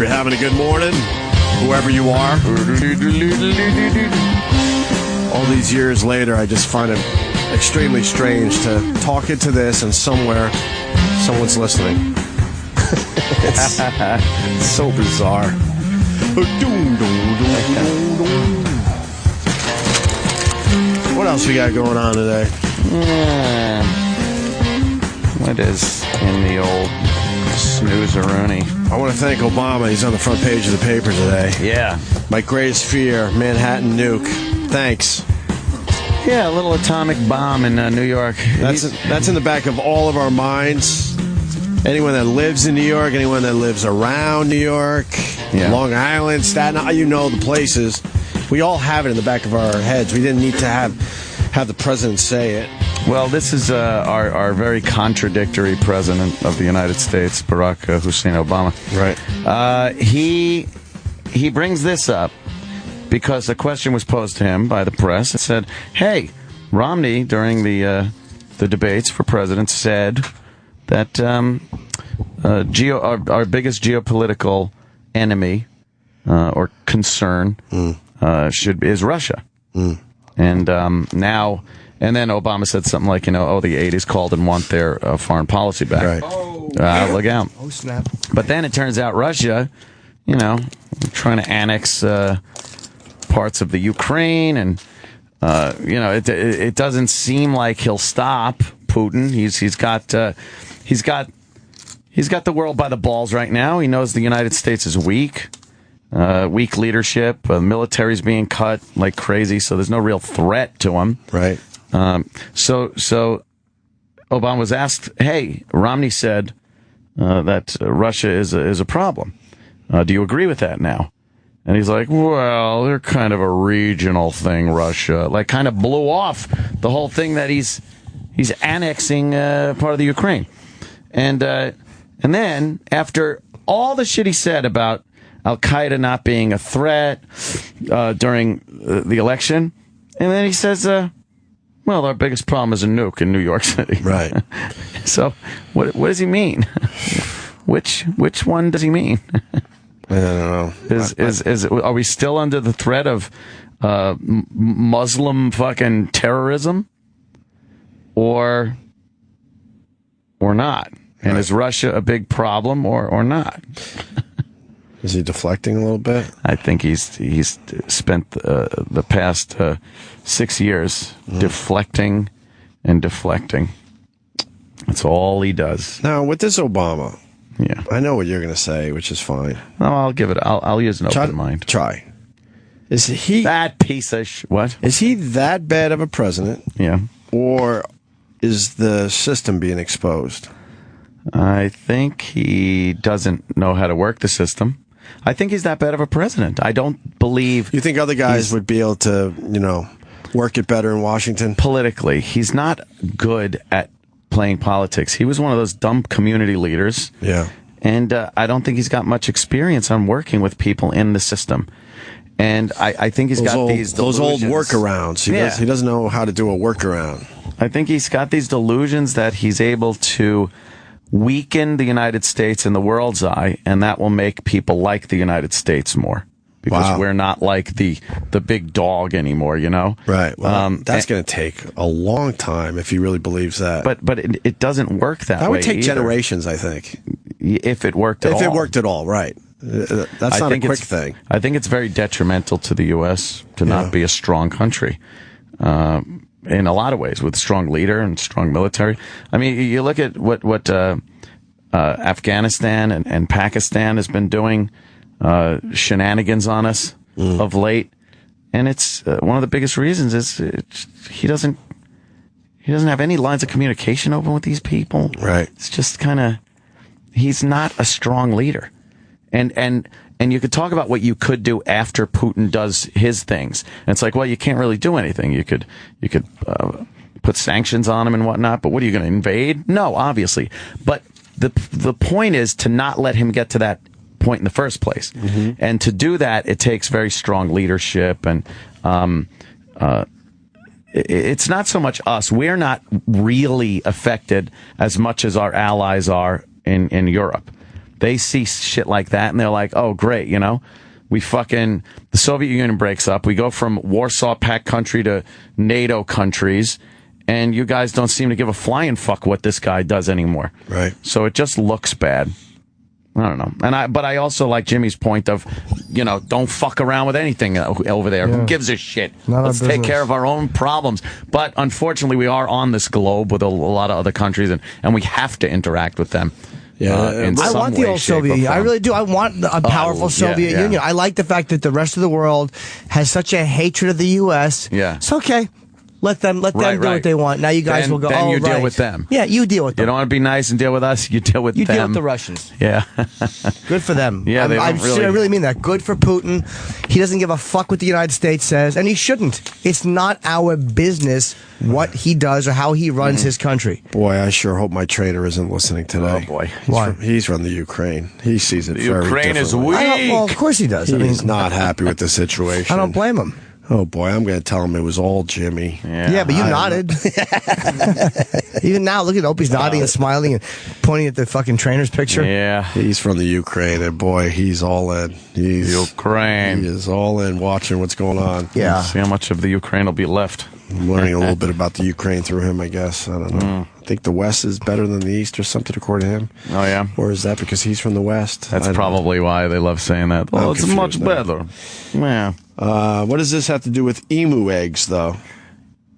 you're having a good morning, whoever you are. All these years later, I just find it extremely strange to talk into this and somewhere someone's listening. It's so bizarre. What else we got going on today? What is in the old snooze-a-rooney? I want to thank Obama. He's on the front page of the paper today. Yeah. My greatest fear, Manhattan nuke. Thanks. Yeah, a little atomic bomb in New York. That's in the back of all of our minds. Anyone that lives in New York, anyone that lives around New York, Long Island, Staten Island, you know the places. We all have it in the back of our heads. We didn't need to have the president say it. Well, this is our very contradictory president of the United States, Barack Hussein Obama. Right. He brings this up because a question was posed to him by the press. It said, hey, Romney, during the debates for president, said that our biggest geopolitical enemy or concern is Russia. And now... And then Obama said something like, the 80s called and want their foreign policy back. Right. Look out. Oh, snap. But then it turns out Russia, trying to annex parts of the Ukraine. And, it doesn't seem like he'll stop Putin. He's got the world by the balls right now. He knows the United States is weak. Weak leadership. The military's being cut like crazy, so there's no real threat to him. Right. So Obama was asked, hey, Romney said that Russia is a problem. Do you agree with that now? And he's like, well, they're kind of a regional thing, Russia. Like, kind of blew off the whole thing that he's annexing part of the Ukraine. And then, after all the shit he said about Al-Qaeda not being a threat during the election, and then he says, well, our biggest problem is a nuke in New York City. Right. So, what does he mean? Which one does he mean? I don't know. Are we still under the threat of Muslim fucking terrorism, or not? And is Russia a big problem, or not? Is he deflecting a little bit? I think he's spent the past 6 years deflecting and deflecting. That's all he does. Now, with this Obama, yeah, I know what you're going to say, which is fine. No, I'll give it. I'll use an open mind. Try. Is he that piece of what? Is he that bad of a president? Yeah. Or is the system being exposed? I think he doesn't know how to work the system. I think he's that bad of a president. I don't believe... You think other guys would be able to, work it better in Washington? Politically. He's not good at playing politics. He was one of those dumb community leaders. Yeah. And I don't think he's got much experience on working with people in the system. And I think he's got these delusions. Those old workarounds. He doesn't know how to do a workaround. I think he's got these delusions that he's able to weaken the United States in the world's eye, and that will make people like the United States more. Because we're not like the big dog anymore, Right. Well, that's going to take a long time if he really believes that. But it doesn't work that way. That would take either. Generations, I think. If it worked at all. If it worked at all, right. That's not a quick thing. I think it's very detrimental to the U.S. to not be a strong country. In a lot of ways, with a strong leader and strong military. I mean, you look at what Afghanistan and Pakistan has been doing, shenanigans on us of late, and it's one of the biggest reasons is he doesn't have any lines of communication open with these people. Right. It's just kind of he's not a strong leader, and you could talk about what you could do after Putin does his things. And it's like, well, you can't really do anything. You could put sanctions on him and whatnot, but what are you going to invade? No, obviously. But the point is to not let him get to that point in the first place. Mm-hmm. And to do that, it takes very strong leadership. And it's not so much us. We're not really affected as much as our allies are in Europe. they see shit like that and they're like, oh, great, you know? The Soviet Union breaks up. We go from Warsaw Pact country to NATO countries, and you guys don't seem to give a flying fuck what this guy does anymore. Right. So it just looks bad. I don't know. But I also like Jimmy's point of, you know, don't fuck around with anything over there. Yeah. Who gives a shit? Let's take care of our own problems. But unfortunately, we are on this globe with a lot of other countries, and we have to interact with them. Yeah, I want the old Soviet Union. I really do. I want a powerful Soviet Union. I like the fact that the rest of the world has such a hatred of the U.S. Yeah. It's okay. Let them do what they want. Now you guys will go, then you deal with them. Yeah, you deal with them. You don't want to be nice and deal with us, you deal with them. You deal with the Russians. Yeah. Good for them. Yeah, I really mean that. Good for Putin. He doesn't give a fuck what the United States says, and he shouldn't. It's not our business what he does or how he runs his country. Boy, I sure hope my trader isn't listening today. Oh, boy. Why? He's from the Ukraine. He sees it very Ukraine is differently. weak. Well, of course he does. He's not happy with the situation. I don't blame him. Oh, boy, I'm going to tell him it was all Jimmy. Yeah, but you nodded. Even now, look at Opie's nodding and smiling and pointing at the fucking trainer's picture. Yeah. He's from the Ukraine, and boy, he's all in. Ukraine. He is all in watching what's going on. Yeah. Let's see how much of the Ukraine will be left. I'm learning a little bit about the Ukraine through him, I guess. I don't know. I think the West is better than the East or something, according to him. Oh, yeah? Or is that because he's from the West? That's probably why they love saying that. Oh, it's much better. Yeah. What does this have to do with emu eggs, though?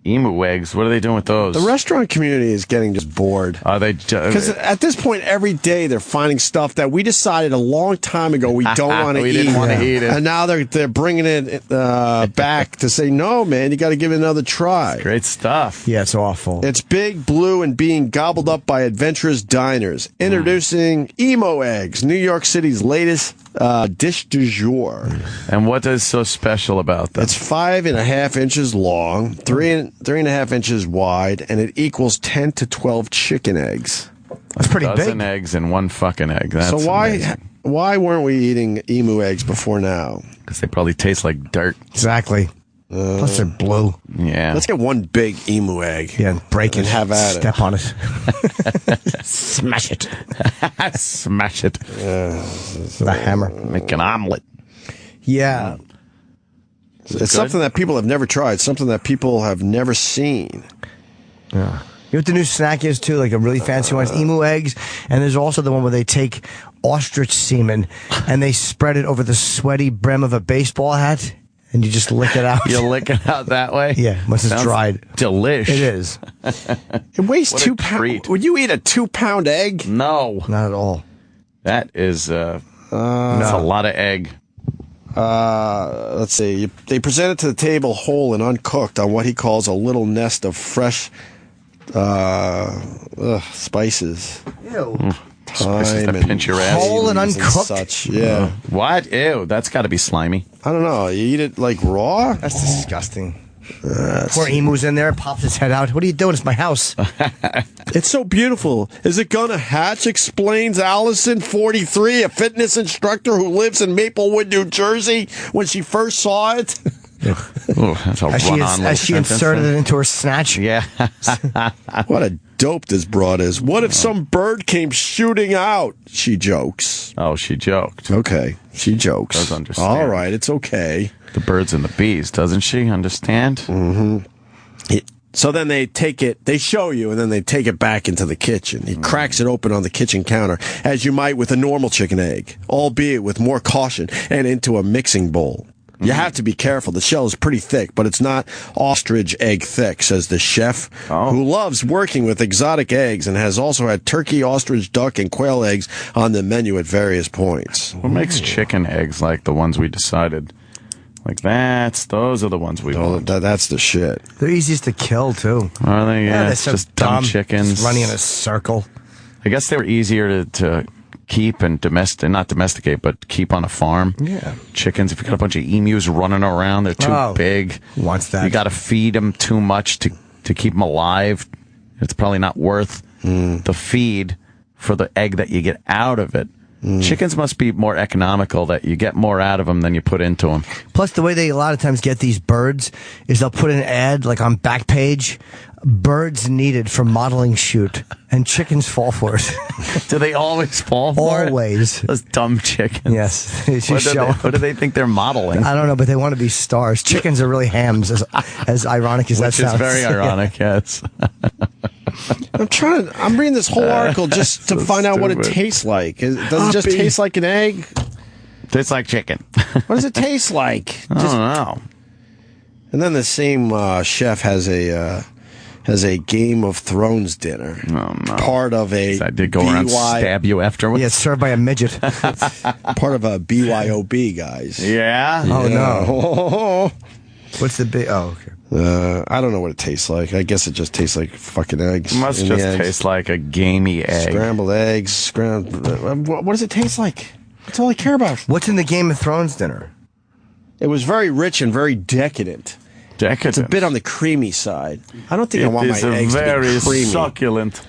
Emu eggs? What are they doing with those? The restaurant community is getting just bored. Are they? Because at this point, every day they're finding stuff that we decided a long time ago we don't want to eat. We didn't want to eat it. And now they're bringing it back to say, no, man, you got to give it another try. Great stuff. Yeah, it's awful. It's big, blue, and being gobbled up by adventurous diners. Introducing Emo Eggs, New York City's latest dish du jour. And what is so special about them? It's 5.5 inches long, 3.5 inches wide, and it equals 10 to 12 chicken eggs. That's pretty big. 12 eggs in one fucking egg. That's so amazing. why weren't we eating emu eggs before now? Because they probably taste like dirt. Exactly. Plus they're blue. Yeah. Let's get one big emu egg. Yeah, break it. And have at it. Step on it. Smash it. Smash it. With a hammer. Make an omelet. Yeah. It's something that people have never tried, something that people have never seen. Yeah. You know what the new snack is, too? Like a really fancy one? It's emu eggs. And there's also the one where they take ostrich semen and they spread it over the sweaty brim of a baseball hat. And you just lick it out. You lick it out that way? Yeah, once it's dried. Delish. It is. It weighs 2 pounds. Would you eat a 2-pound egg? No. Not at all. That is that's a lot of egg. Let's see. They present it to the table whole and uncooked on what he calls a little nest of fresh spices. Ew. Spices that pinch your ass. Whole and uncooked? Such. Yeah. What? Ew, that's got to be slimy. I don't know. You eat it like raw? That's disgusting. Poor emu's in there, pops his head out. What are you doing? It's my house. It's so beautiful. Is it gonna hatch? Explains Allison, 43, a fitness instructor who lives in Maplewood, New Jersey, when she first saw it. Ooh, that's a As she inserted it into her snatch. Yeah. What a dope this broad is. What if some bird came shooting out? She jokes. Oh, she joked. Okay, she jokes. Does understand. All right, it's okay. The birds and the bees, doesn't she understand? Mm-hmm. So then they take it, they show you, and then they take it back into the kitchen. He cracks it open on the kitchen counter, as you might with a normal chicken egg, albeit with more caution, and into a mixing bowl. You have to be careful. The shell is pretty thick, but it's not ostrich egg thick, says the chef, who loves working with exotic eggs and has also had turkey, ostrich, duck, and quail eggs on the menu at various points. What makes chicken eggs like the ones we decided? Like those are the ones we want. That's the shit. They're easiest to kill, too. Are they? Yeah, they're it's so just dumb chickens. Just running in a circle. I guess they were easier to keep and not domesticate, but keep on a farm. Yeah. Chickens, if you got a bunch of emus running around, they're too big. Who wants that? You got to feed them too much to keep them alive. It's probably not worth the feed for the egg that you get out of it. Chickens must be more economical, that you get more out of them than you put into them. Plus, the way they a lot of times get these birds is they'll put an ad, like on Backpage, birds needed for modeling shoot, and chickens fall for it. Do they always fall for it? Always. Those dumb chickens. Yes. What do they think they're modeling? I don't know, but they want to be stars. Chickens are really hams, as ironic as that sounds. Which is very ironic, yes. I'm reading this whole article just to find out what it tastes like. Does it just taste like an egg? Tastes like chicken. What does it taste like? I don't know. And then the same chef has a Game of Thrones dinner. Oh, no. Part of a I did go around and stab you afterwards. Yeah, it's served by a midget. Part of a BYOB, guys. Yeah? Oh, no. What's the big... Oh, okay. I don't know what it tastes like. I guess it just tastes like fucking eggs. It must just taste like a gamey egg. Scrambled eggs. What does it taste like? That's all I care about. What's in the Game of Thrones dinner? It was very rich and very decadent. Decadent. It's a bit on the creamy side. I don't think I want my eggs to be creamy. It is very succulent.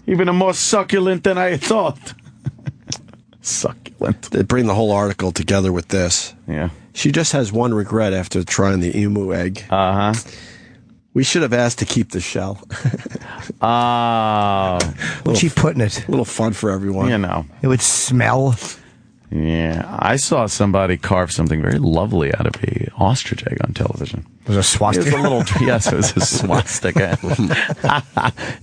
Even more succulent than I thought. Succulent. They bring the whole article together with this. Yeah. She just has one regret after trying the emu egg. Uh-huh. We should have asked to keep the shell. What'd she put in it? A little fun for everyone. You know. It would smell. Yeah. I saw somebody carve something very lovely out of a ostrich egg on television. Was it a swastika? It was a little, yes, it was a swastika.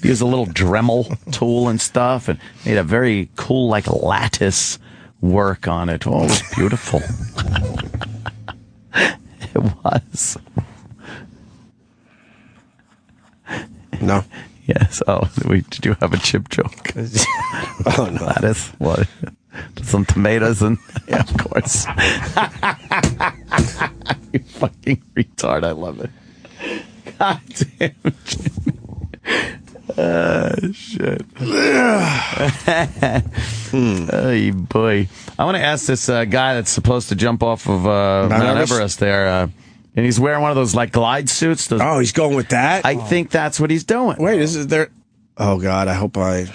He used a little Dremel tool and stuff and made a very cool, like, lattice work on it. Oh, it was beautiful. It was. No. Yes. Oh, did you have a chip joke? Oh, no. Lattice? What? Some tomatoes and... Yeah, of course. You fucking retard. I love it. God damn it. Shit. Hey, boy. I want to ask this guy that's supposed to jump off of Mount Everest there, and he's wearing one of those, like, glide suits. Oh, he's going with that? I think that's what he's doing. Wait, is there... Oh, God, I hope I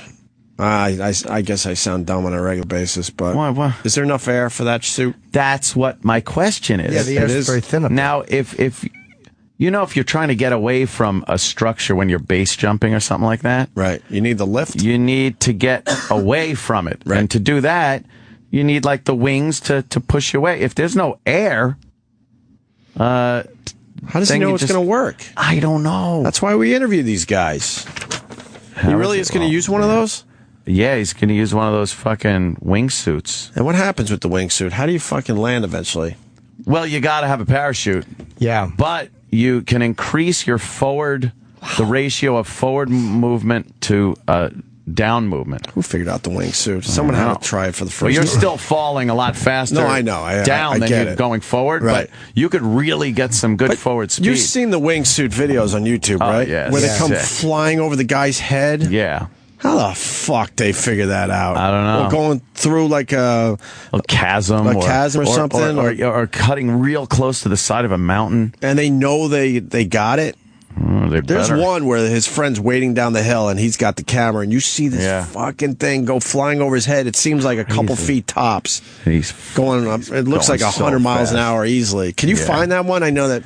guess I sound dumb on a regular basis, but what? Is there enough air for that suit? That's what my question is. Yeah, the air is very thin up there. Now, if you're trying to get away from a structure when you're base jumping or something like that, right? You need the lift. You need to get away from it, right. And to do that, you need like the wings to push you away. If there's no air, how does he know it's going to work? I don't know. That's why we interview these guys. He really is going to use one of those? Yeah, he's going to use one of those fucking wingsuits. And what happens with the wingsuit? How do you fucking land eventually? Well, you got to have a parachute. Yeah. But you can increase your the ratio of forward movement to down movement. Who figured out the wingsuit? Someone had to try it for the first time. Well, you're still falling a lot faster no, I know. down than you're it. going forward, right. But you could really get some good forward speed. You've seen the wingsuit videos on YouTube, right? Yes. Where they come flying over the guy's head? Yeah. How the fuck they figure that out? I don't know. Or going through like a chasm, or something, or cutting real close to the side of a mountain, and they know they got it. There's one where his friend's waiting down the hill, and he's got the camera, and you see this fucking thing go flying over his head. It seems like a couple feet tops. He's going up. It looks like 100 miles an hour easily. Can you find that one? I know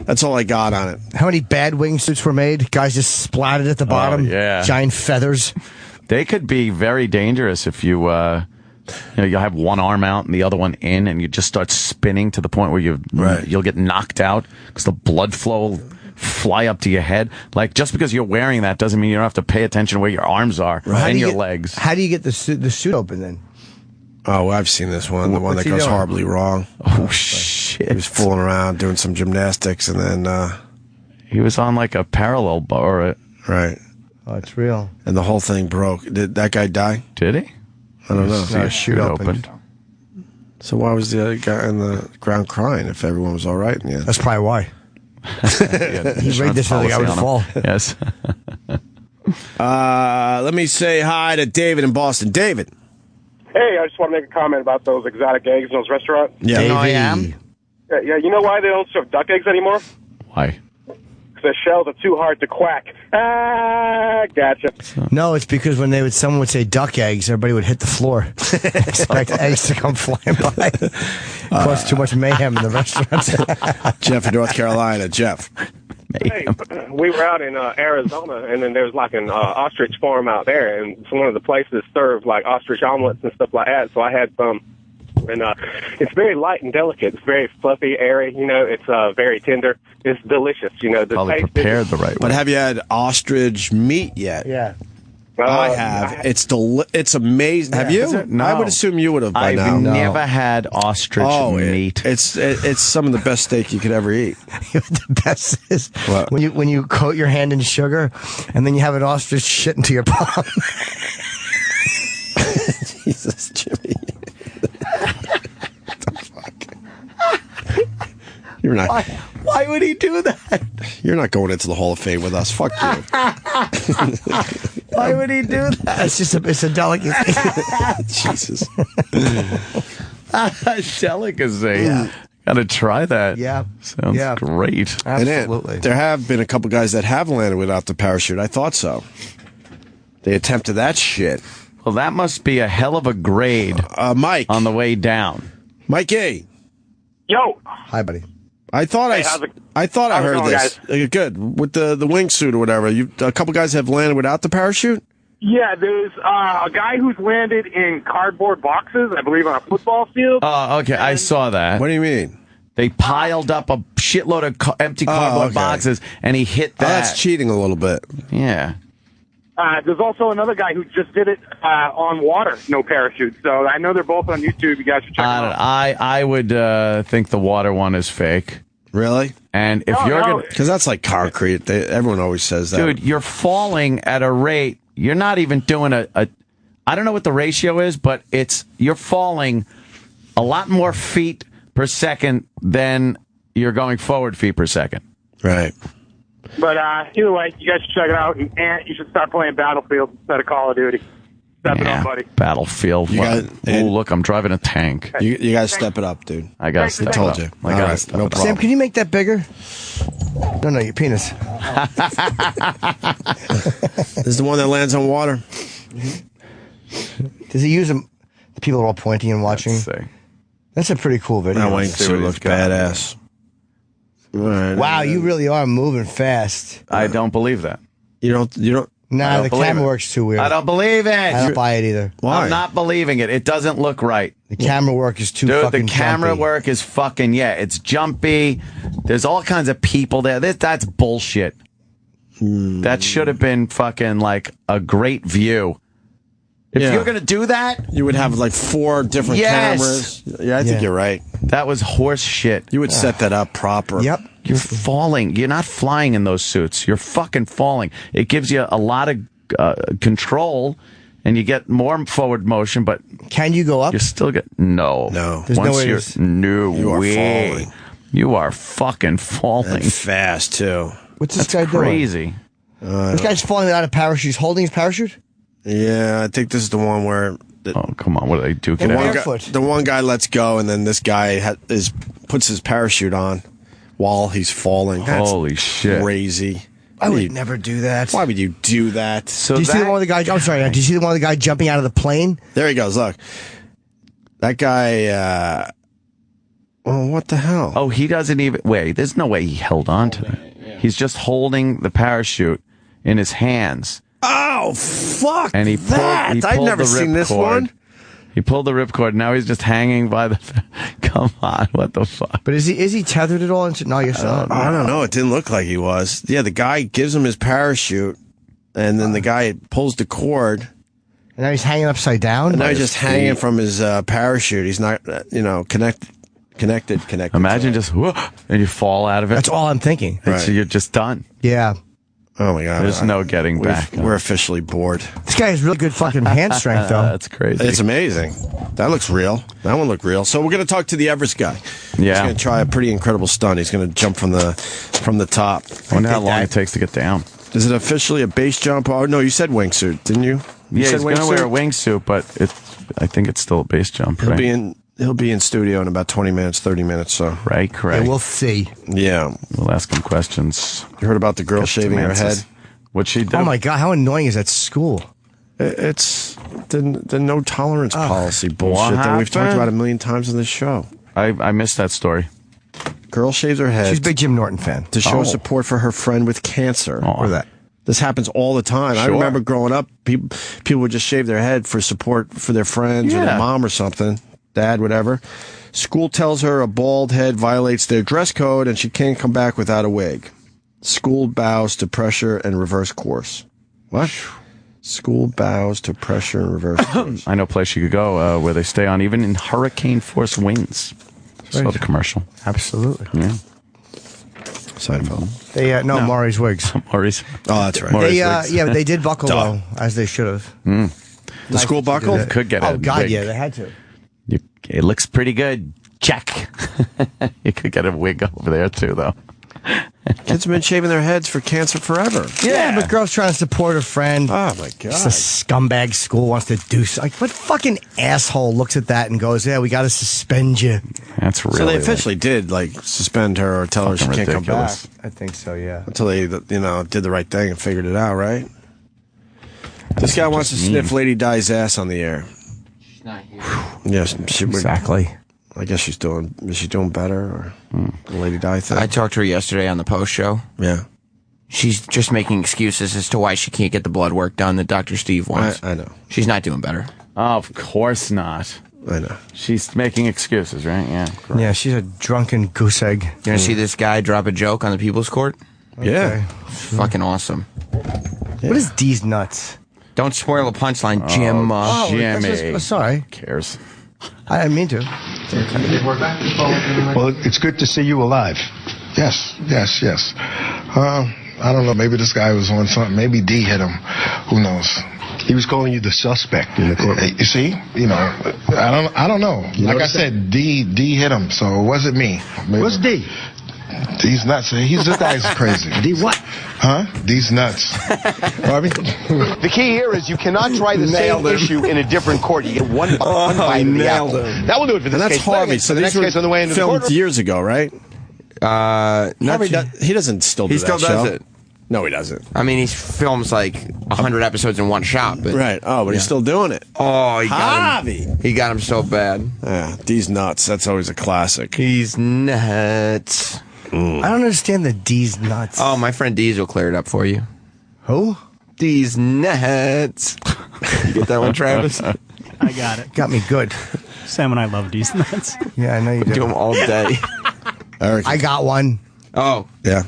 that's all I got on it. How many bad wingsuits were made? Guys just splatted at the bottom. Yeah. Giant feathers. They could be very dangerous if you have one arm out and the other one in, and you just start spinning to the point where you'll get knocked out because the blood flow will fly up to your head. Like, just because you're wearing that doesn't mean you don't have to pay attention to where your arms are and your legs. How do you get the suit open then? Oh, I've seen this one. The one that goes horribly wrong. Oh, shit. He was fooling around doing some gymnastics, and then he was on like a parallel bar. Right. Oh, it's real. And the whole thing broke. Did that guy die? Did he? I don't know. See a chute opened. So why was the guy on the ground crying if everyone was all right in the end? That's probably why. He rigged this so the guy would fall. Yes. Let me say hi to David in Boston. David. Hey, I just want to make a comment about those exotic eggs in those restaurants. Yeah, I am. Yeah, you know why they don't serve duck eggs anymore? Why? The shells are too hard to quack. Ah, gotcha. No, it's because when someone would say duck eggs, everybody would hit the floor. Expect eggs to come flying by. Cause too much mayhem in the restaurants. Jeff in North Carolina. Jeff. Hey, we were out in Arizona, and then there's like an ostrich farm out there, and one of the places served like ostrich omelets and stuff like that. So I had some, and it's very light and delicate. It's very fluffy, airy. You know, it's very tender. It's delicious. You know, the Probably taste prepared the right way. But have you had ostrich meat yet? Yeah. I have. It's amazing. Have you? No. I would assume you would have by now. I've never had ostrich meat. It's some of the best steak you could ever eat. The best is What? when you coat your hand in sugar, and then you have an ostrich shit into your palm. Jesus, Jimmy. What the fuck? You're not. Why would he do that? You're not going into the Hall of Fame with us. Fuck you. Why would he do that? It's a delicacy. Jesus. Delicacy. Yeah. Gotta try that. Yeah. Sounds Yeah. great. Absolutely. And there have been a couple guys that have landed without the parachute. I thought so. They attempted that shit. Well, that must be a hell of a grade Mike. on the way down. Mikey. Yo, Hi, buddy. I thought Hey, how's it I heard going, this. Good. With the wingsuit or whatever. A couple guys have landed without the parachute? yeah, there's a guy who's landed in cardboard boxes, I believe, on a football field. Oh, okay. I saw that. What do you mean? They piled up a shitload of empty cardboard okay. boxes, and he hit that. Oh, that's cheating a little bit. Yeah. There's also another guy who just did it on water, no parachute. So I know they're both on YouTube. You guys should check them out. I would think the water one is fake. Really? And if No, you're no. gonna, Because that's like concrete. Everyone always says that. dude, you're falling at a rate. You're not even doing a I don't know what the ratio is, but you're falling a lot more feet per second than you're going forward feet per second. Right. But either way, you guys should check it out. And you should start playing Battlefield instead of Call of Duty. Step it up, buddy. Battlefield. got- Oh, look, I'm driving a tank. You got to step it up, dude. I got to Thanks, step I it told up. you. I All got right, to step no it up. problem. Sam, can you make that bigger? No, your penis. This is the one that lands on water. Does he use them? The people are all pointing and watching. Let's see. That's a pretty cool video. That see what wingsuit he's looks got. badass. All right. Wow, you really are moving fast. I don't believe that. You don't. I Nah, don't the believe camera it. works too weird. I don't believe it. I don't buy it either. Why? I'm not believing it. It doesn't look right. The camera work is too Dude, fucking the camera jumpy. work is fucking, it's jumpy. There's all kinds of people there. That's bullshit. That should have been fucking like a great view. If Yeah. you're going to do that, You would have like 4 different Yes. cameras. Yeah, I think Yeah. you're right. that was horse shit. You would set that up proper. Yep. You're falling. You're not flying in those suits. You're fucking falling. It gives you a lot of control, and you get more forward motion, but Can you go up? you still get no. There's no way you're to- no You are way. falling. You are fucking falling. And fast too. What's this That's guy doing? crazy. This guy's falling without a parachute. He's holding his parachute? Yeah, I think this is the one where Oh, come on. What are they duking The it one out? barefoot. the one guy lets go, and then this guy puts his parachute on while he's falling. That's Holy shit. crazy. I would never do that. Why would you do that? So Do you see the one with the guy? I'm sorry. Do you see the one with the guy jumping out of the plane? There he goes. Look, that guy. Oh, what the hell? Oh, he doesn't even. Wait, there's no way he held on to that. He's just holding the parachute in his hands. Oh, fuck! And he that. pulled I've never the seen this ripcord. one. He pulled the ripcord. Now he's just hanging by the. Come on, what the fuck? But is he tethered at all? No, I guess not. I don't know. It didn't look like he was. Yeah, the guy gives him his parachute, and then the guy pulls the cord. And now he's hanging upside down? And now he's just hanging from his parachute. He's not, connected. Imagine just whoa, and you fall out of it. That's all I'm thinking. It's- Right. You're just done. Yeah. Oh my god! There's no getting back. We're officially bored. This guy has really good fucking hand strength, though. That's crazy. It's amazing. That looks real. That one looked real. So we're gonna talk to the Everest guy. Yeah. He's gonna try a pretty incredible stunt. He's gonna jump from the top. I wonder how long it takes to get down. Is it officially a base jump? Oh no, you said wingsuit, didn't you? Yeah, he's going to wear a wingsuit, but I think it's still a base jump, He'll right? He'll be in studio in about 20 minutes, 30 minutes. So Right, correct. Yeah, we'll see. yeah, We'll ask him questions. you heard about the girl Get some shaving her answers. head? What'd she do? Oh, my God. How annoying is that school? It's the no tolerance policy bullshit that we've talked happened? about a million times on this show. I missed that story. Girl shaves her head. She's a big Jim Norton fan. To show support for her friend with cancer. Or that. This happens all the time. I remember growing up, people would just shave their head for support for their friends or their mom or something, dad, whatever. School tells her a bald head violates their dress code and she can't come back without a wig. School bows to pressure and reverse course. What? School bows to pressure and reverse course. I know a place you could go where they stay on even in hurricane force winds. Saw the commercial. Absolutely. Yeah. Seinfeld. They no Maury's wigs. Maury's. Oh, that's right. They did buckle though, as they should have. The school buckle? Could get Oh a God, wig. yeah, they had to. It looks pretty good. Check. You could get a wig over there too, though. Kids have been shaving their heads for cancer forever. Yeah, but girl's trying to support her friend. Oh, my God. It's a scumbag school wants to do something. Like, what fucking asshole looks at that and goes, yeah, we got to suspend you. That's really So they officially did, suspend her or tell her she can't come back. I think so, yeah. Until they, did the right thing and figured it out, right? This guy wants to sniff Lady Di's ass on the air. She's not here. Yes, Exactly. I guess is she doing better, or the Lady Di thing? I talked to her yesterday on the post show. Yeah. She's just making excuses as to why she can't get the blood work done that Dr. Steve wants. I know. She's not doing better. Oh, of course not. I know. She's making excuses, right? Yeah. Correct. Yeah, she's a drunken goose egg. You want to see this guy drop a joke on the People's Court? Yeah. Fucking awesome. Yeah. What is D's nuts? Don't spoil the punchline, Jim. Jimmy. Sorry. Who cares? I didn't mean to. Well, it's good to see you alive. Yes. I don't know. Maybe this guy was on something. Maybe D hit him. Who knows? He was calling you the suspect in the courtroom. You see? I don't know. Like I said, D hit him, so it wasn't me. Maybe. What's D? D's nuts. This guy's crazy. D what? Huh? D's nuts. Harvey? The key here is you cannot try the same issue in a different court. You get one bite of the apple. That will do it for this And that's case. Harvey. So the next case on the way into the filmed courtroom. years ago, right? Harvey he doesn't still do He still that does show. it. No, he doesn't. I mean, he films like 100 episodes in one shot. But, Right. Oh, but he's still doing it. Oh, he got Harvey. him. He got him so bad. Yeah, D's nuts. That's always a classic. He's nuts. I don't understand the D's nuts. Oh, my friend D's will clear it up for you. Who? D's nuts. You get that one, Travis? I got it. Got me good. Sam and I love these nuts. Yeah, I know you do. Do them all day. Eric. I got one. Oh. Yeah.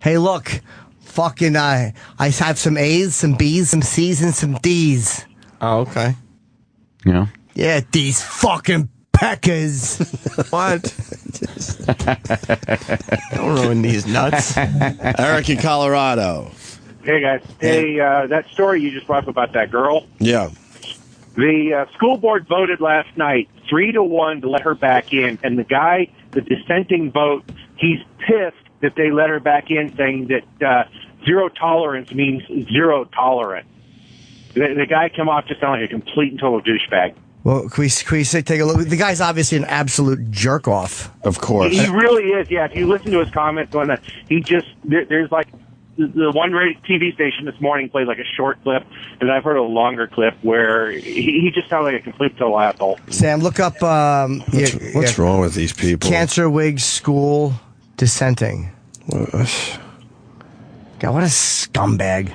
Hey, look. Fucking, I have some A's, some B's, some C's, and some D's. Oh, okay. Yeah. Yeah, these fucking peckers. What? Don't ruin these nuts. Eric in Colorado. Hey, guys. Hey, that story you just brought up about that girl. Yeah. The school board voted last night 3-1 to let her back in, and the guy, the dissenting vote, he's pissed that they let her back in, saying that zero tolerance means zero tolerance. The guy came off to sound like a complete and total douchebag. Well, can we take a look? The guy's obviously an absolute jerk off. Of course. He really is, yeah. If you listen to his comments on that, there's like, the one TV station this morning played like a short clip, and I've heard a longer clip where he just sounded like a complete total asshole. Sam, look up. What's wrong with these people? Cancer wig school dissenting. God, what a scumbag!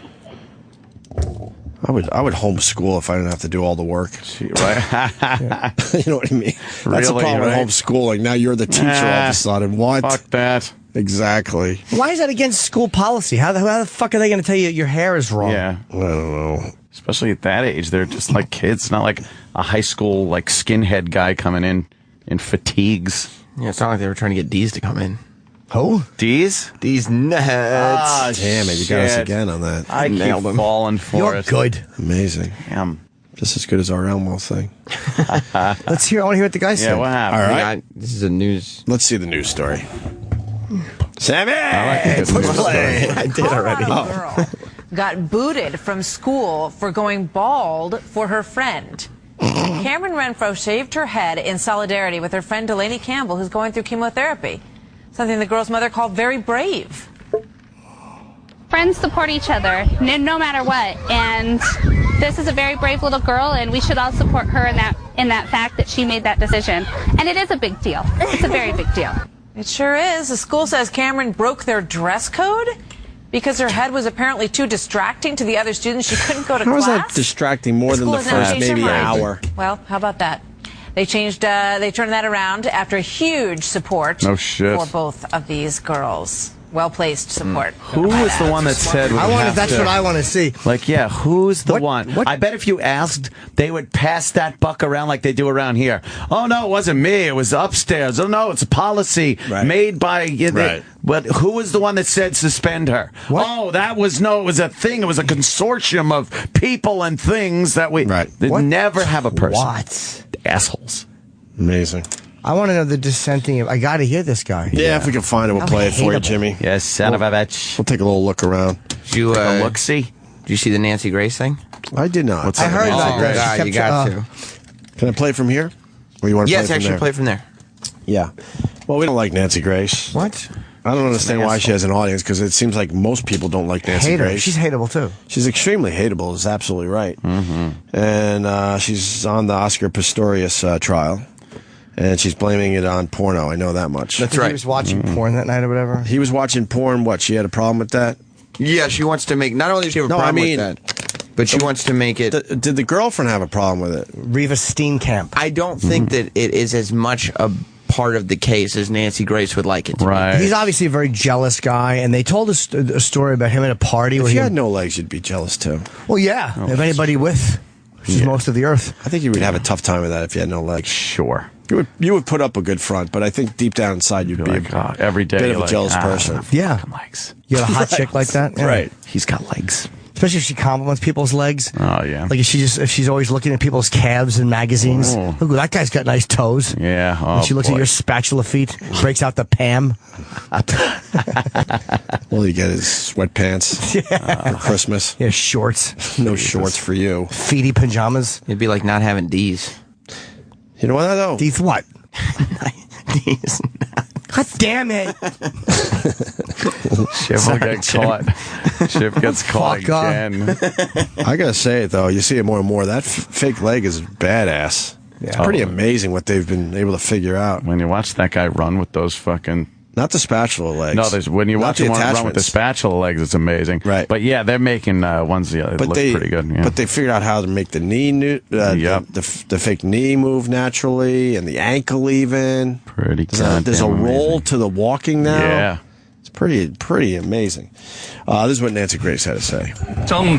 I would homeschool if I didn't have to do all the work. Right? You know what I mean? That's the Really, problem with right? homeschooling. Now you're the teacher all of a sudden. What? Fuck that. Exactly. Why is that against school policy? How the fuck are they going to tell you your hair is wrong? Yeah. I don't know. Especially at that age, they're just like kids. Not like a high school like skinhead guy coming in fatigues. Yeah, it's not like they were trying to get D's to come in. Who? D's? These nuts. Ah, Damn it, you got us shit. again on that. I Nailed keep him. falling for You're it. good. Amazing. Damn. Just as good as our Elmo thing. Let's hear. I want to hear what the guy said. Yeah, what happened? All right. This is a news. Let's see the news story. Sammy! I like the news story. I did already. Girl got booted from school for going bald for her friend. Cameron Renfro shaved her head in solidarity with her friend Delaney Campbell, who's going through chemotherapy. Something the girl's mother called very brave. Friends support each other, no matter what. And this is a very brave little girl, and we should all support her in that fact that she made that decision. And it is a big deal. It's a very big deal. It sure is. The school says Cameron broke their dress code because her head was apparently too distracting to the other students. She couldn't go to How class. is that distracting more than the first maybe hour? Well, how about that? They changed. They turned that around after huge support for both of these girls. Well-placed support. Who was the one that said? That's what I want to see. Like, yeah, who's the one? I bet if you asked, they would pass that buck around like they do around here. Oh no, it wasn't me. It was upstairs. Oh no, it's a policy made by. But who was the one that said suspend her? What? Oh, it was a thing. It was a consortium of people and things that we never have a person. What? Assholes. Amazing. I want to know the dissenting. I got to hear this guy. Yeah, if we can find it, we'll play it for you, Jimmy. Yes, son of a bitch. We'll take a little look around. Did you look-see? Did you see the Nancy Grace thing? I did not. I heard about that. God, you got to. Can I play from here? Or you want to play from there? Play from there. Yeah. Well, we don't like Nancy Grace. What? I don't understand why she has an audience, because it seems like most people don't like Nancy Grace. She's hateable, too. She's extremely hateable, is absolutely right. Mm-hmm. And she's on the Oscar Pistorius trial. And she's blaming it on porno. I know that much. That's right. He was watching porn that night or whatever? He was watching porn. What, she had a problem with that? Yeah, she wants to make... Not only does she have a problem with that, but she wants to make it... Did the girlfriend have a problem with it? Reva Steenkamp. I don't think that it is as much a part of the case as Nancy Grace would like it to be. He's obviously a very jealous guy, and they told us a story about him at a party. If you had no legs, you'd be jealous, too. Well, yeah. If anybody with... Which is most of the earth. I think you would have a tough time with that if you had no legs. Sure. You would put up a good front, but I think deep down inside you'd be like, every day a bit of a jealous person. Yeah. Legs. You got a hot chick like that? Yeah. Right. He's got legs. Especially if she compliments people's legs. Oh, yeah. Like if she's always looking at people's calves in magazines. Oh. Look, that guy's got nice toes. Yeah. Oh, and she looks at your spatula feet, breaks out the Pam. All you get is sweatpants for Christmas. Yeah, shorts. No shorts for you. Feety pajamas. It'd be like not having D's. You know what, though? D's what? D's. God damn it. Shiv will get caught. Shiv gets caught again. I gotta say it, though. You see it more and more. That fake leg is badass. Yeah. It's pretty amazing what they've been able to figure out. When you watch that guy run with those fucking... Not the spatula legs. No, when you watch him run with the spatula legs, it's amazing. Right. But yeah, they're making ones that look pretty good. Yeah. But they figured out how to make the knee, the fake knee move naturally, and the ankle even. Pretty good. There's a roll to the walking now. Yeah. It's pretty amazing. This is what Nancy Grace had to say.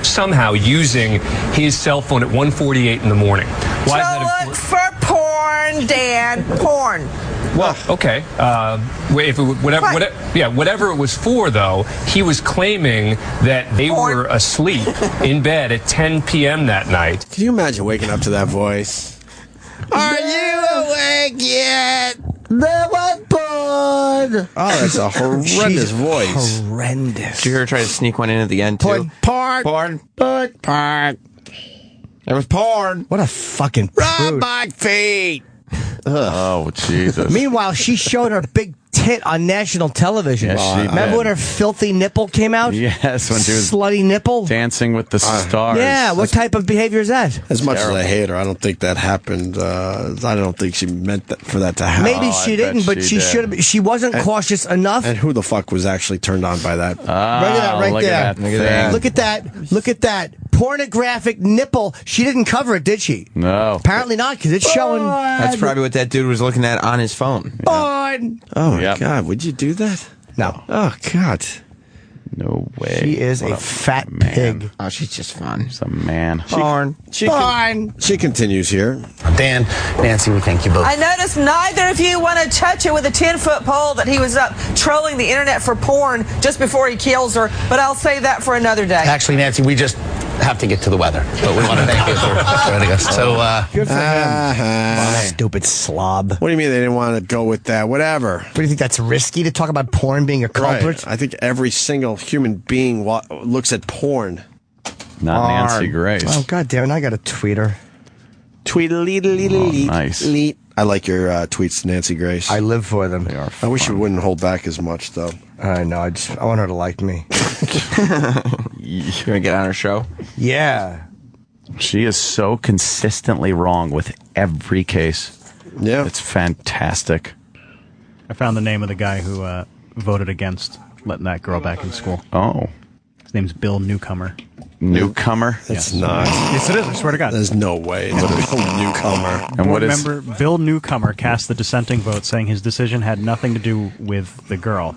Somehow using his cell phone at 1:48 in the morning. Why is that look for porn, Dan. Porn. Well, okay. If it, whatever it was for, though, he was claiming that they were asleep in bed at 10 p.m. that night. Can you imagine waking up to that voice? Are you awake yet? There was porn. Oh, that's a horrendous voice. Horrendous. Did you hear her try to sneak one in at the end, too? Porn. There was porn. What a fucking Rub my feet. Oh, Jesus. Meanwhile, she showed her big tit on national television. Yes, she Remember did. when her filthy nipple came out? Yes, when she was slutty nipple. Dancing with the stars. Yeah, what type of behavior is that? As much as I hate her, I don't think that happened. I don't think she meant for that to happen. Maybe she didn't, but she should have. She wasn't cautious enough. And who the fuck was actually turned on by that? Look at that. Look at that. Pornographic nipple. She didn't cover it, did she? No. Apparently not, because it's showing. That's probably what that dude was looking at on his phone. Porn. Oh, my God. Would you do that? No. Oh, God. No way. She is a fat pig. Oh, she's just fun. She's a man. Porn. She continues here. Dan, Nancy, we thank you both. I noticed neither of you want to touch it with a 10-foot pole that he was up trolling the internet for porn just before he kills her, but I'll say that for another day. Actually, Nancy, we just have to get to the weather, but we want to thank you for joining us. So, good for him. Stupid slob. What do you mean they didn't want to go with that? Whatever. What do you think, that's risky to talk about porn being a culprit? Right. I think every single human being looks at porn. Not Nancy Grace. Oh, God damn it. I got to tweet her. Tweet-a-leet-a-leet-a-leet. Nice. I like your tweets, Nancy Grace. I live for them. They are I wish you wouldn't hold back as much, though. I know. I want her to like me. You're going to get on her show? Yeah. She is so consistently wrong with every case. Yeah. It's fantastic. I found the name of the guy who voted against letting that girl back in school. Oh. His name's Bill Newcomer. Newcomer? That's not. Yes, it is. I swear to God. There's no way. It's a newcomer. And what Board member Bill Newcomer cast the dissenting vote, saying his decision had nothing to do with the girl.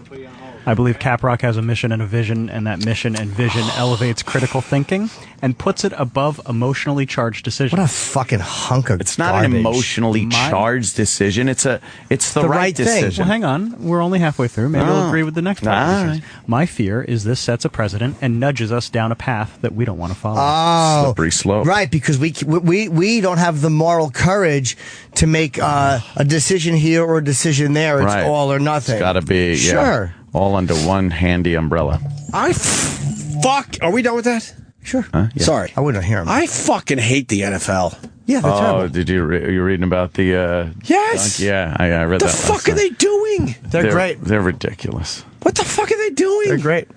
I believe Caprock has a mission and a vision, and that mission and vision elevates critical thinking and puts it above emotionally charged decisions. What a fucking hunk of It's not garbage. an emotionally charged decision. It's the right decision. Well, hang on. We're only halfway through. Maybe I'll Oh. agree with the next part. All right. My fear is this sets a precedent and nudges us down a path that we don't want to follow. Oh, Slippery slope. Right, because we don't have the moral courage to make a decision here or a decision there. It's Right. all or nothing. It's got to be Sure. all under one handy umbrella. Fuck. Are we done with that? Sure. Yeah. Sorry. I wouldn't hear him. I fucking hate the NFL. Yeah, they're terrible. Did you you're reading about the? Yes. Yeah, I read What the that. fuck are they doing? They're great. They're ridiculous. What the fuck are they doing? They're great.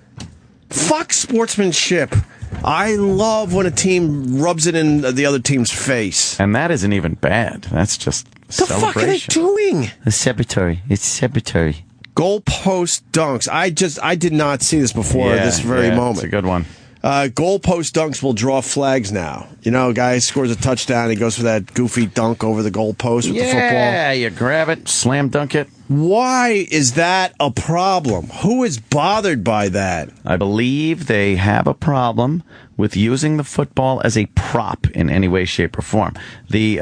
Fuck sportsmanship. I love when a team rubs it in the other team's face. And that isn't even bad. That's just The fuck are they doing? It's celebratory. It's celebratory. Goalpost dunks. I did not see this before this very moment. It's a good one. Goalpost dunks will draw flags now. You know, a guy scores a touchdown, he goes for that goofy dunk over the goalpost with the football. Yeah, you grab it, slam dunk it. Why is that a problem? Who is bothered by that? I believe they have a problem with using the football as a prop in any way, shape, or form. They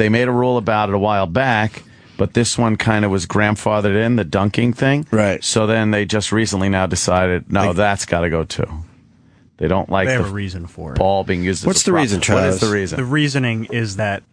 made a rule about it a while back, but this one kind of was grandfathered in, the dunking thing. Right. So then they just recently now decided, no, that's got to go too. They don't like They have the a reason for it. ball being used as What's a the prop. reason, What Travis? is the reason? The reasoning is that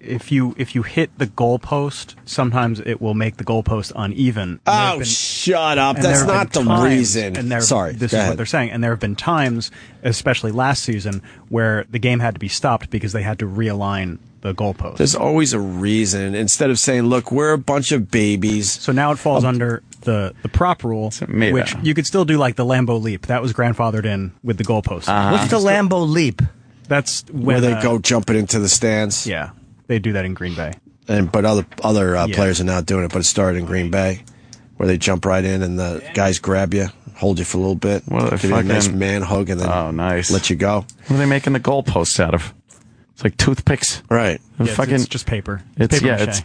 if you hit the goalpost, sometimes it will make the goalpost uneven. And there have Oh, been- shut up. and That's there have not been the times- reason. And there, Sorry. this go is ahead. what they're saying. And there have been times, especially last season, where the game had to be stopped because they had to realign the goalpost. There's always a reason. Instead of saying, look, we're a bunch of babies. So now it falls under the prop rule, made which that. you could still do like the Lambeau leap. That was grandfathered in with the goalpost. What's the Lambeau leap? That's when Where they go jumping into the stands. Yeah, they do that in Green Bay. But other Yeah. players are now doing it. But it started in Green Bay, where they jump right in and the guys grab you, hold you for a little bit, Well, they're give you a nice fucking- man hug, and then nice. let you go. What are they making the goalposts out of? It's like toothpicks. Right. Yeah, it's just paper. It's paper mache. it's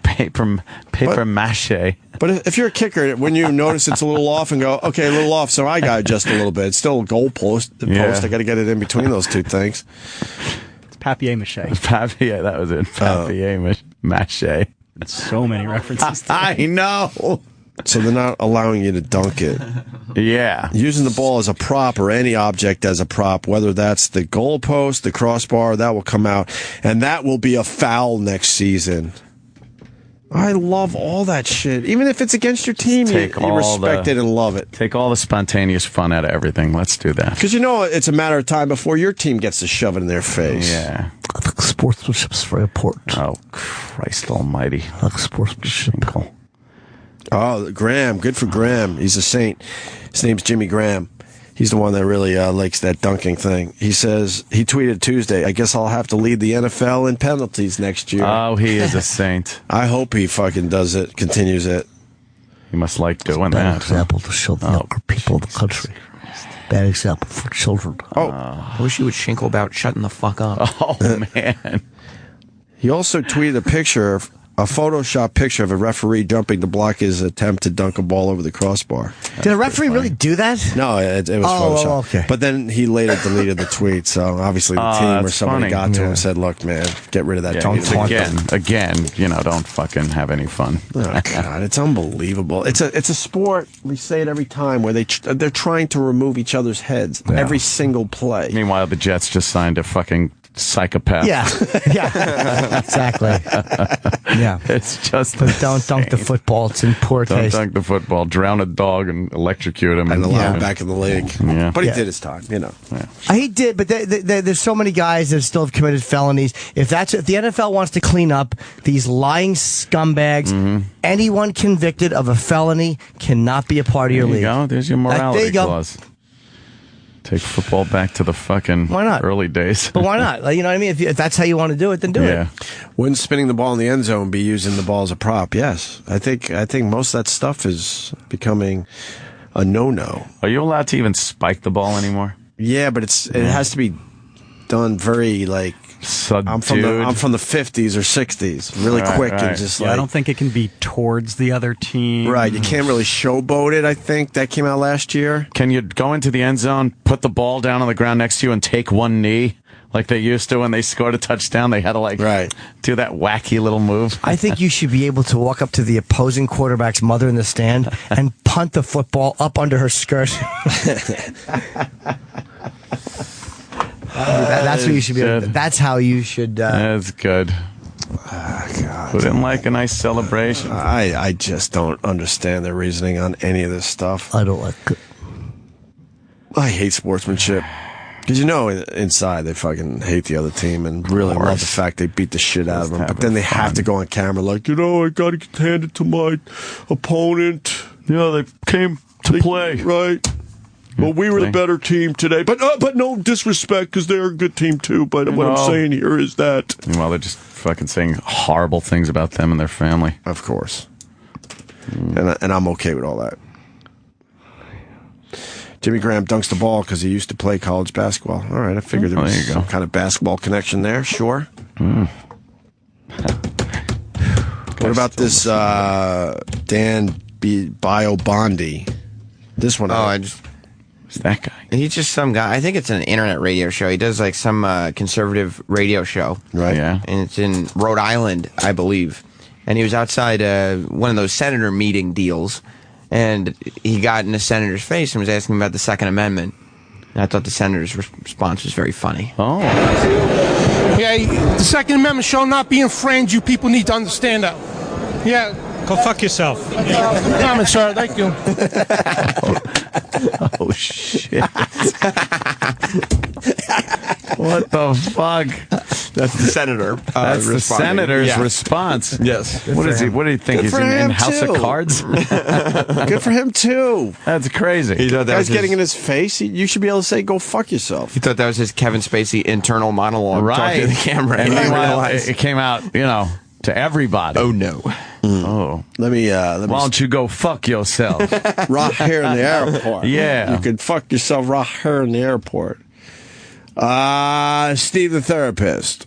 paper mache. But if you're a kicker, when you notice it's a little off and go, okay, a little off, so I got to adjust a little bit. It's still a goal post. Yeah. I got to get it in between those two things. It's papier mache. Yeah, that was it. Papier mache. So many references. to I know. So they're not allowing you to dunk it. Yeah. Using the ball as a prop or any object as a prop, whether that's the goalpost, the crossbar, that will come out. And that will be a foul next season. I love all that shit. Even if it's against your team, you respect it and love it. Take all the spontaneous fun out of everything. Let's do that. Because you know it's a matter of time before your team gets to shove it in their face. Yeah. I think sportsmanship is very important. Oh, Christ almighty. I think sportsmanship. Oh, Graham. Good for Graham. He's a saint. His name's Jimmy Graham. He's the one that really likes that dunking thing. He says, he tweeted Tuesday, I guess I'll have to lead the NFL in penalties next year. Oh, he is a saint. I hope he fucking does it, continues it. He must like doing Bad that. example to show the younger people of the country. Bad example for children. I wish you would shinkle about shutting the fuck up. Oh, man. He also tweeted a Photoshop picture of a referee jumping to block his attempt to dunk a ball over the crossbar. Did a referee really do that? No, it was Oh, Photoshop. okay. But then he later deleted the tweet, so obviously the team or that's somebody funny. got to him Yeah. and said, look, man, get rid of that. Yeah, Don't taunt them. again, don't fucking have any fun. Oh, God, it's unbelievable. It's a sport, we say it every time, where they're trying to remove each other's heads every single play. Meanwhile, the Jets just signed a fucking psychopath. Yeah, yeah, exactly. Yeah, It's just but don't dunk the insane. football. It's in poor Don't taste. dunk the football. Drown a dog and electrocute him. And allow Yeah. him back in the league. Yeah. But he Yeah. did his time, you know. He did, but there's so many guys that still have committed felonies. If the NFL wants to clean up these lying scumbags, anyone convicted of a felony cannot be a part of your There you league. go. There's your There morality you go. clause. Take football back to the fucking early days. But why not? Like, you know what I mean? If that's how you want to do it, then do it. Wouldn't spinning the ball in the end zone be using the ball as a prop? Yes. I think most of that stuff is becoming a no-no. Are you allowed to even spike the ball anymore? Yeah, but it has to be done very like I'm from the 50s or 60s, really quick and just I don't think it can be towards the other team. Right, you can't really showboat it. I think that came out last year. Can you go into the end zone, put the ball down on the ground next to you, and take one knee like they used to when they scored a touchdown? They had to do that wacky little move. I think you should be able to walk up to the opposing quarterback's mother in the stand and punt the football up under her skirt. That's what you should be able to, that's how you should. That's good. God. Put in like a nice celebration. I just don't understand their reasoning on any of this stuff. I don't like it. I hate sportsmanship. Because inside they fucking hate the other team and really love the fact they beat the shit out of them. But then they have to go on camera like, I got to get handed to my opponent. They came to play. Right. Well, we were the better team today. But no disrespect because they're a good team too. But what I'm saying here is that... Well, they're just fucking saying horrible things about them and their family. Of course. And I'm okay with all that. Jimmy Graham dunks the ball because he used to play college basketball. All right, I figured there was some kind of basketball connection there. Sure. What about this Dan Biobondi? This one. Who's that guy? He's just some guy. I think it's an internet radio show. He does like some conservative radio show. Right. Yeah. And it's in Rhode Island, I believe. And he was outside one of those senator meeting deals. And he got in the senator's face and was asking him about the Second Amendment. And I thought the senator's response was very funny. Oh. Yeah, the Second Amendment shall not be infringed. You people need to understand that. Yeah. Go fuck yourself. Comment, sir. Thank you. Oh, shit. What the fuck? That's the senator. That's the senator's response. Yes. What is he? What do you think? He's in House of Cards? Good for him, too. That's crazy. He thought that guy's getting in his face. You should be able to say, go fuck yourself. He thought that was his Kevin Spacey internal monologue. Right. Talking to the camera. And meanwhile, it came out, to everybody. Oh, no. Oh. Let me Why don't you go fuck yourself? Right here in the airport. Yeah. You can fuck yourself right here in the airport. Steve the therapist.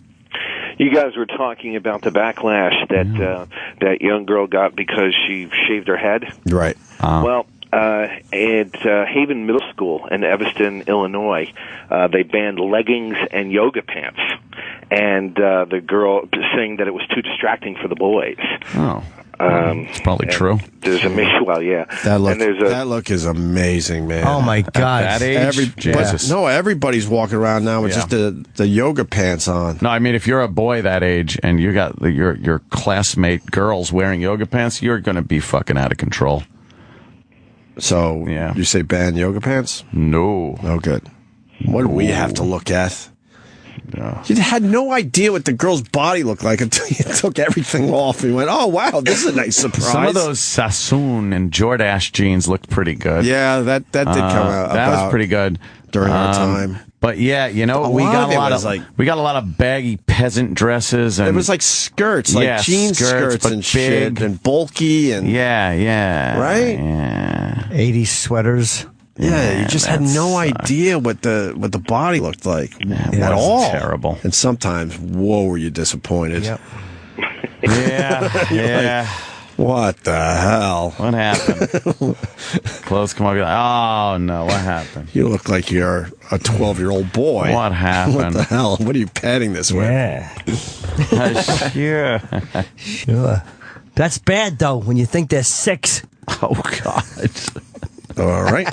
You guys were talking about the backlash that young girl got because she shaved her head. Right. Well, at Haven Middle School in Evanston, Illinois, they banned leggings and yoga pants. And the girl saying that it was too distracting for the boys. Oh. It's probably true. There's a well, yeah. That look is amazing, man. Oh my God! At that age, Jesus. Everybody's walking around now with just the yoga pants on. No, I mean if you're a boy that age and you got your classmate girls wearing yoga pants, you're going to be fucking out of control. So you say ban yoga pants? No. Oh, good. What do we have to look at? No. You had no idea what the girl's body looked like until you took everything off and went, oh, wow, this is a nice surprise. Some of those Sassoon and Jordache jeans looked pretty good. Yeah, that did come out. That was pretty good during our time. But yeah, we got a lot of baggy peasant dresses, and it was like skirts, like jean skirts and shit, and bulky, and right, 80s sweaters. Yeah, you just had no idea what the body looked like at all. Terrible. And sometimes, whoa, were you disappointed? Yep. Yeah. What the hell? What happened? Clothes come up, you're like, oh no, what happened? You look like you're a 12-year-old boy. What happened? What the hell? What are you padding this with? Yeah. Sure. That's bad, though, when you think they're 6. Oh, God. All right.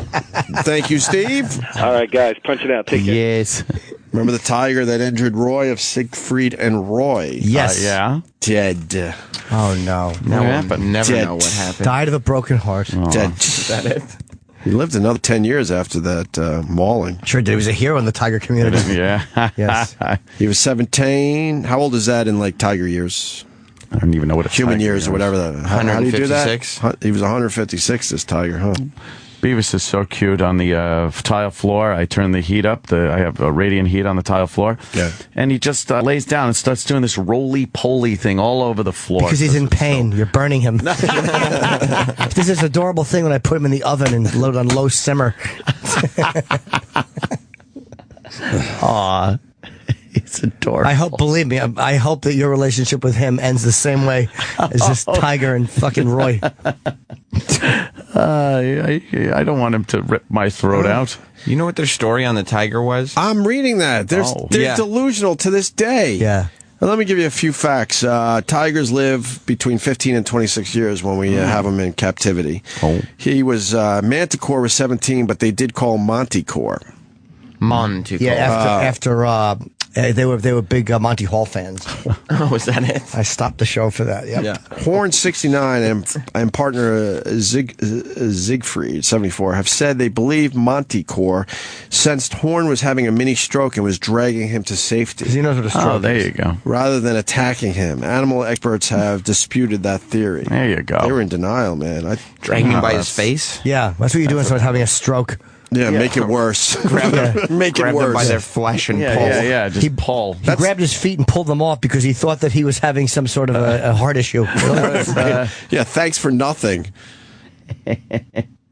Thank you, Steve. All right, guys, punch it out. Take care. Yes. Remember the tiger that injured Roy of Siegfried and Roy? Yes. Yeah. Dead. Oh, no. What happened? Never know what happened. Died of a broken heart. Oh. Dead. Is that it? He lived another 10 years after that mauling. Sure did. He was a hero in the tiger community. Yeah. Yes. He was 17. How old is that in, like, tiger years? I don't even know what a human tiger years or whatever. How do you do that? 156. He was 156, this tiger, huh? Beavis is so cute on the tile floor. I turn the heat up. I have a radiant heat on the tile floor. Yeah. And he just lays down and starts doing this roly-poly thing all over the floor. Because he's in pain. You're burning him. This is adorable thing when I put him in the oven and load on low simmer. Aw. It's adorable. I hope, believe me, I hope that your relationship with him ends the same way as this Tiger and fucking Roy. I don't want him to rip my throat out. You know what their story on the Tiger was? I'm reading that. They're delusional to this day. Yeah. Well, let me give you a few facts. Tigers live between 15 and 26 years when we have them in captivity. Oh. He was, Manticore was 17, but they did call him Monticore. Monticore. Yeah, after they were big Monty Hall fans. Oh, was that it? I stopped the show for that. Yep. Yeah. Horn 69 and partner Siegfried 74 have said they believe Monticore sensed Horn was having a mini stroke and was dragging him to safety. Because he knows what a stroke is. There you go. Rather than attacking him. Animal experts have disputed that theory. There you go. They were in denial, man. Dragging him by his face? Yeah, that's what you do when someone's having a stroke. Yeah, make it worse. Grab them worse. by their flesh and pull. Yeah, just pull. He grabbed his feet and pulled them off because he thought that he was having some sort of a heart issue. Yeah, thanks for nothing.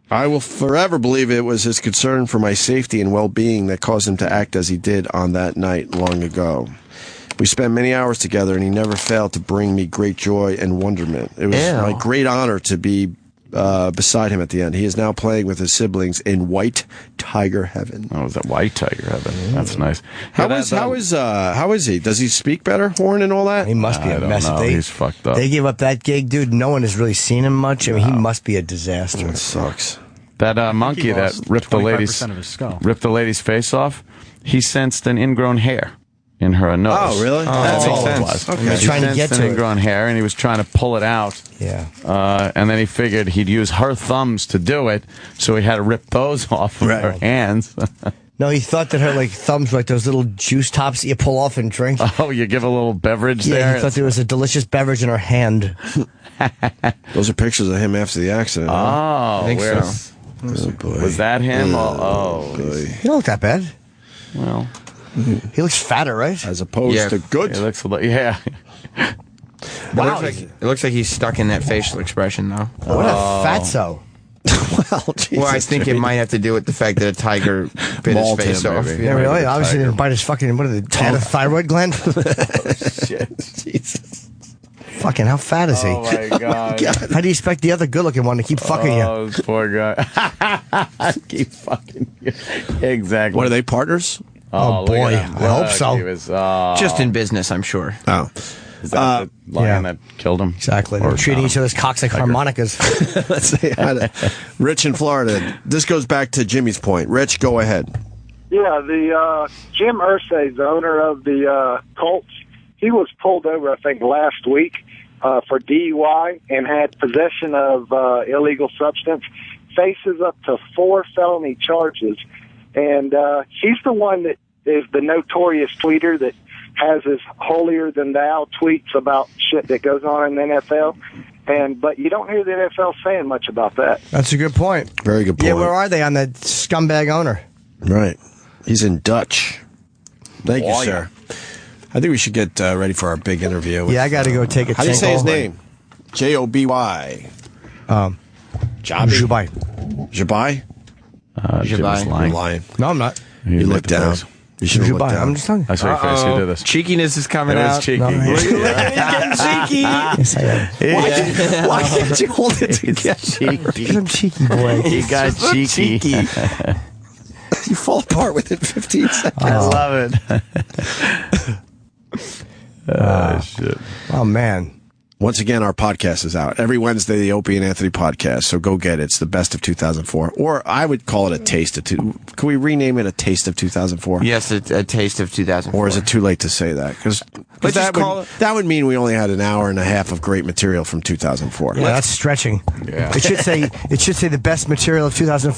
I will forever believe it was his concern for my safety and well-being that caused him to act as he did on that night long ago. We spent many hours together, and he never failed to bring me great joy and wonderment. It was my great honor to be beside him at the end. He is now playing with his siblings in White Tiger Heaven. Oh, is that White Tiger Heaven? That's nice. How is he? Does he speak better, Horn, and all that? He must be a mess. He's fucked up. They gave up that gig, dude. No one has really seen him much. I mean, he must be a disaster. It sucks. That monkey that ripped the lady's face off, he sensed an ingrown hair in her nose. Oh, really? That's all it was. Okay. He was trying to get to an ingrown hair, and he was trying to pull it out. Yeah. And then he figured he'd use her thumbs to do it, so he had to rip those off of her hands. No, he thought that her thumbs were like those little juice tops that you pull off and drink. Oh, you give a little beverage there? Yeah, he thought there was a delicious beverage in her hand. Those are pictures of him after the accident. Oh, I think so. Oh, boy. Was that him? Oh, boy. He don't look that bad. Well, he looks fatter, right? As opposed to good. He looks yeah. Wow. It looks like he's stuck in that facial expression, though. What a fatso. Well, I think it might have to do with the fact that a tiger bit his face off. Yeah, really? Obviously, didn't bite his fucking, what are they, had a thyroid gland? Shit. Jesus. Fucking, how fat is he? Oh, my God. How do you expect the other good-looking one to keep fucking you? Oh, this poor guy. Keep fucking you. Exactly. What, are they partners? Oh, boy. I hope so. Just in business, I'm sure. Oh. Is that the lion that killed him? Exactly. They're treating each other's cocks like harmonicas. Let's say hi to Rich in Florida. This goes back to Jimmy's point. Rich, go ahead. Yeah, the Jim Irsay, the owner of the Colts, he was pulled over, I think, last week for DUI and had possession of illegal substance. Faces up to 4 felony charges. And he's the one that is the notorious tweeter that has his holier-than-thou tweets about shit that goes on in the NFL. But you don't hear the NFL saying much about that. That's a good point. Very good point. Yeah, where are they on that scumbag owner? Right. He's in Dutch. Thank you, sir. I think we should get ready for our big interview. Yeah, I got to go take a How do you say his name? J-O-B-Y. Jabi? Jubai. Jabai? Jimmy's lying. No, I'm not. You look down. You should look down. I'm just telling you. I saw your face. You did this. Cheekiness is coming It out. was cheeky. No, He's getting cheeky. Yes, I am. Why can't you hold it together? Because I'm cheeky, boy. He got cheeky. You fall apart within 15 seconds. I love it. Shit. Oh, man. Once again, our podcast is out. Every Wednesday, the Opie and Anthony podcast. So go get it. It's the best of 2004. Or I would call it a taste of Can we rename it a taste of 2004? Yes, a taste of 2004. Or is it too late to say that? Because that would mean we only had an hour and a half of great material from 2004. Yeah, that's stretching. Yeah. It should say the best material of 2004.